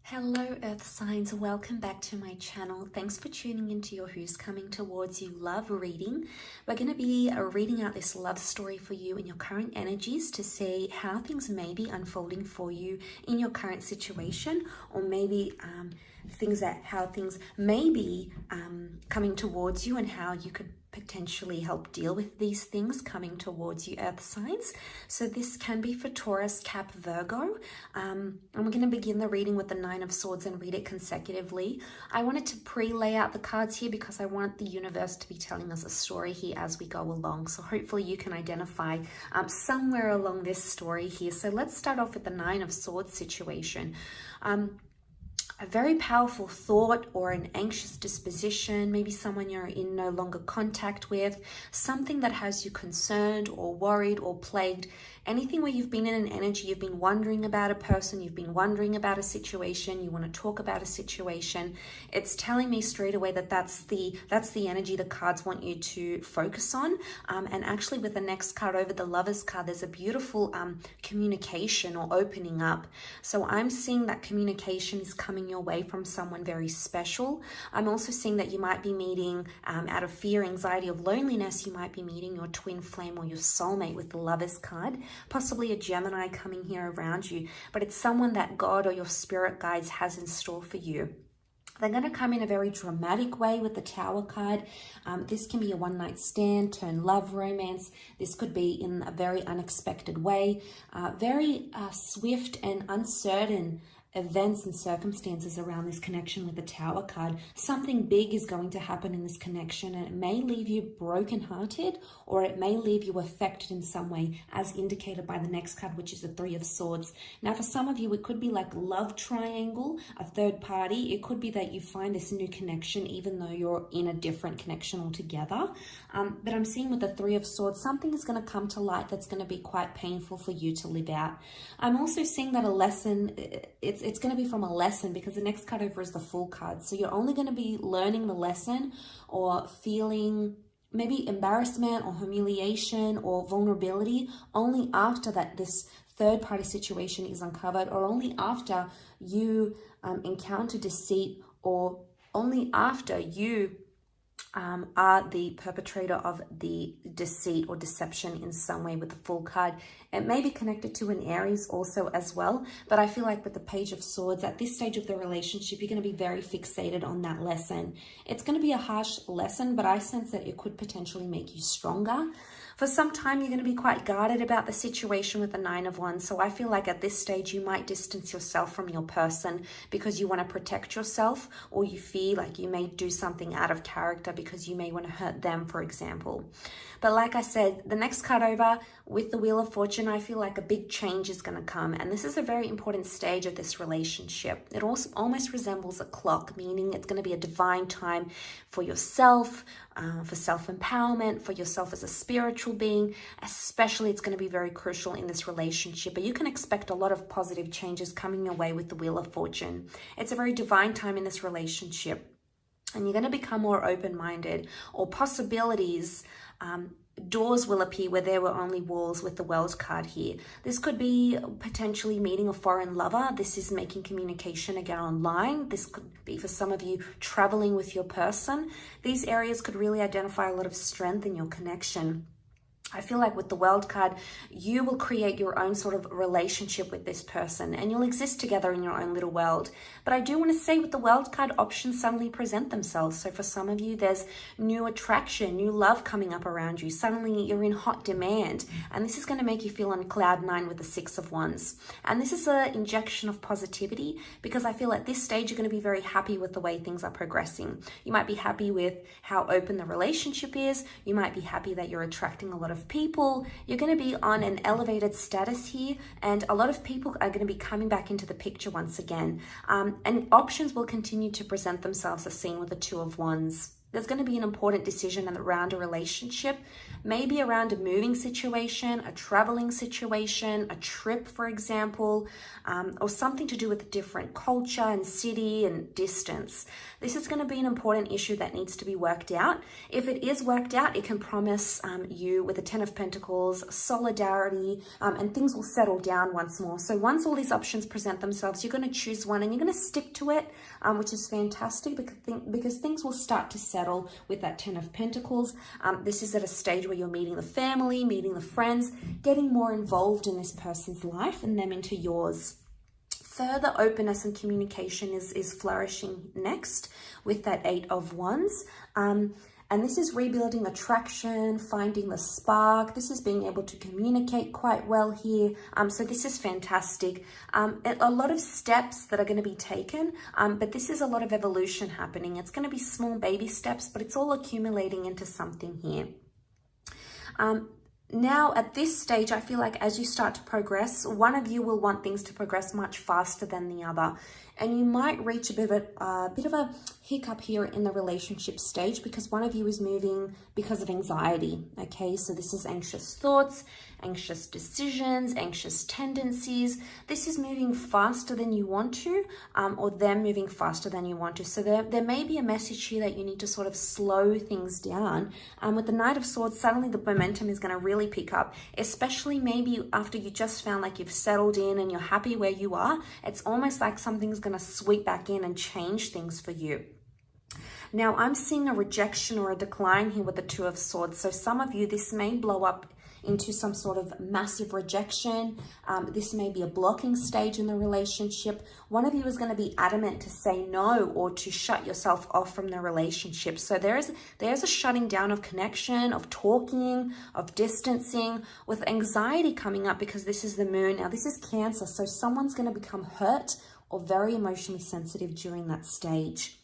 Hello Earth signs, welcome back to my channel. Thanks for tuning into your Who's Coming Towards You love reading. We're going to be reading out this love story for you in your current energies to see how things may be unfolding for you in your current situation, or maybe how things may be coming towards you and how you could potentially help deal with these things coming towards you, Earth signs. So this can be for Taurus, Cap, Virgo. And we're going to begin the reading with the Nine of Swords and read it consecutively. I wanted to pre-lay out the cards here because I want the universe to be telling us a story here as we go along. So hopefully you can identify somewhere along this story here. So let's start off with the Nine of Swords situation. A very powerful thought or an anxious disposition, maybe someone you're in no longer contact with, something that has you concerned or worried or plagued, anything where you've been in an energy, you've been wondering about a person, you've been wondering about a situation, you want to talk about a situation. It's telling me straight away that that's the energy the cards want you to focus on. And actually with the next card over, the Lover's card, there's a beautiful communication or opening up. So I'm seeing that communication is coming your way from someone very special. I'm also seeing that you might be meeting, out of fear, anxiety, of loneliness, you might be meeting your twin flame or your soulmate with the Lover's card. Possibly a Gemini coming here around you, but it's someone that God or your spirit guides has in store for you. They're going to come in a very dramatic way with the Tower card. This can be a one-night stand, turn love, romance. This could be in a very unexpected way. Very swift and uncertain events and circumstances around this connection with the Tower card. Something big is going to happen in this connection, and it may leave you brokenhearted, or it may leave you affected in some way, as indicated by the next card, which is the Three of Swords. Now, for some of you, it could be like love triangle, a third party. It could be that you find this new connection, even though you're in a different connection altogether. But I'm seeing with the Three of Swords, something is going to come to light that's going to be quite painful for you to live out. I'm also seeing that a lesson, it's going to be from a lesson, because the next card over is the Fool card. So you're only going to be learning the lesson or feeling maybe embarrassment or humiliation or vulnerability only after that this third party situation is uncovered, or only after you encounter deceit, or only after you are the perpetrator of the deceit or deception in some way with the Fool card. It may be connected to an Aries also as well, but I feel like with the Page of Swords, at this stage of the relationship, you're going to be very fixated on that lesson. It's going to be a harsh lesson, but I sense that it could potentially make you stronger. For some time, you're going to be quite guarded about the situation with the Nine of Wands. So I feel like at this stage, you might distance yourself from your person because you want to protect yourself, or you feel like you may do something out of character because you may want to hurt them, for example. But like I said, the next card over with the Wheel of Fortune, I feel like a big change is going to come. And this is a very important stage of this relationship. It also almost resembles a clock, meaning it's going to be a divine time for yourself, for self-empowerment, for yourself as a spiritual being. Especially, it's going to be very crucial in this relationship. But you can expect a lot of positive changes coming your way with the Wheel of Fortune. It's a very divine time in this relationship. And you're going to become more open-minded, or possibilities, doors will appear where there were only walls with the World card here. This could be potentially meeting a foreign lover. This is making communication again online. This could be for some of you traveling with your person. These areas could really identify a lot of strength in your connection. I feel like with the World card, you will create your own sort of relationship with this person, and you'll exist together in your own little world. But I do want to say with the World card, options suddenly present themselves. So for some of you, there's new attraction, new love coming up around you. Suddenly you're in hot demand, and this is going to make you feel on cloud nine with the Six of Wands. And this is an injection of positivity, because I feel at this stage, you're going to be very happy with the way things are progressing. You might be happy with how open the relationship is. You might be happy that you're attracting a lot of people. You're going to be on an elevated status here, and a lot of people are going to be coming back into the picture once again. And options will continue to present themselves, as seen with the Two of Wands. There's going to be an important decision around a relationship, maybe around a moving situation, a traveling situation, a trip, for example, or something to do with a different culture and city and distance. This is going to be an important issue that needs to be worked out. If it is worked out, it can promise you with the Ten of Pentacles, solidarity, and things will settle down once more. So once all these options present themselves, you're going to choose one and you're going to stick to it, which is fantastic because things will start to settle with that Ten of Pentacles. This is at a stage where you're meeting the family, meeting the friends, getting more involved in this person's life and them into yours. Further openness and communication is flourishing next with that Eight of Wands. And this is rebuilding attraction, finding the spark. This is being able to communicate quite well here. So this is fantastic. A lot of steps that are going to be taken, but this is a lot of evolution happening. It's going to be small baby steps, but it's all accumulating into something here. Now, at this stage, I feel like as you start to progress, one of you will want things to progress much faster than the other. And you might reach a bit of a hiccup here in the relationship stage because one of you is moving because of anxiety. Okay, so this is anxious thoughts, anxious decisions, anxious tendencies. This is moving faster than you want to, or them moving faster than you want to. So there may be a message here that you need to sort of slow things down. With the Knight of Swords, suddenly the momentum is going to really pick up, especially maybe after you just found like you've settled in and you're happy where you are. It's almost like something's going to sweep back in and change things for you. Now, I'm seeing a rejection or a decline here with the Two of Swords. So some of you, this may blow up into some sort of massive rejection. This may be a blocking stage in the relationship. One of you is going to be adamant to say no or to shut yourself off from the relationship. So there's a shutting down of connection, of talking, of distancing, with anxiety coming up because this is the moon. Now, this is Cancer, so someone's going to become hurt or very emotionally sensitive during that stage.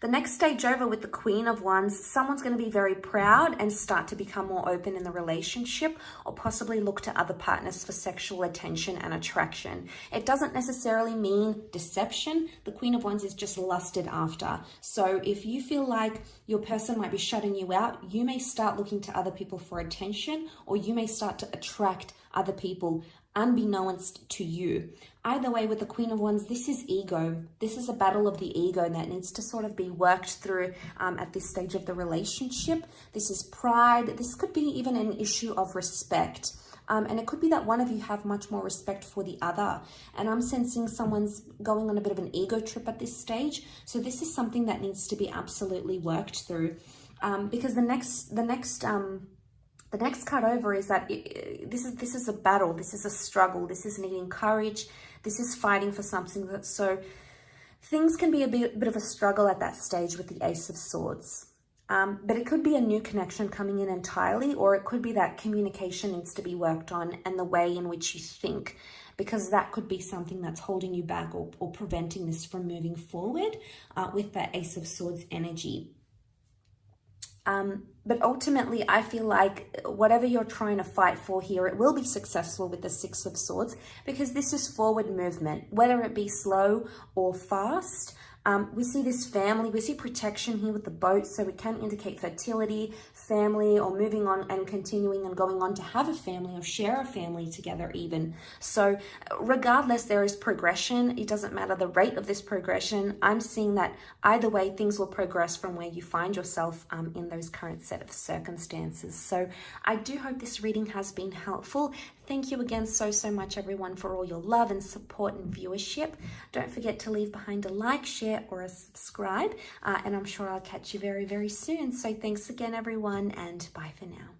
The next stage over with the Queen of Wands, someone's going to be very proud and start to become more open in the relationship or possibly look to other partners for sexual attention and attraction. It doesn't necessarily mean deception. The Queen of Wands is just lusted after. So if you feel like your person might be shutting you out, you may start looking to other people for attention, or you may start to attract other people unbeknownst to you. Either way, with the Queen of Wands, this is ego. This is a battle of the ego that needs to sort of be worked through at this stage of the relationship. This is pride. This could be even an issue of respect. And it could be that one of you have much more respect for the other. And I'm sensing someone's going on a bit of an ego trip at this stage. So this is something that needs to be absolutely worked through. Because the next card over is that this is a battle, this is a struggle, this is needing courage, this is fighting for something. So things can be a bit of a struggle at that stage with the Ace of Swords. But it could be a new connection coming in entirely, or it could be that communication needs to be worked on and the way in which you think, because that could be something that's holding you back or preventing this from moving forward with that Ace of Swords energy. But ultimately, I feel like whatever you're trying to fight for here, it will be successful with the Six of Swords, because this is forward movement, whether it be slow or fast. We see this family, we see protection here with the boat, so it can indicate fertility, family, or moving on and continuing and going on to have a family or share a family together even. So regardless, there is progression. It doesn't matter the rate of this progression. I'm seeing that either way, things will progress from where you find yourself in those current set of circumstances. So I do hope this reading has been helpful. Thank you again so much, everyone, for all your love and support and viewership. Don't forget to leave behind a like, share, or a subscribe. And I'm sure I'll catch you very, very soon. So thanks again, everyone, and bye for now.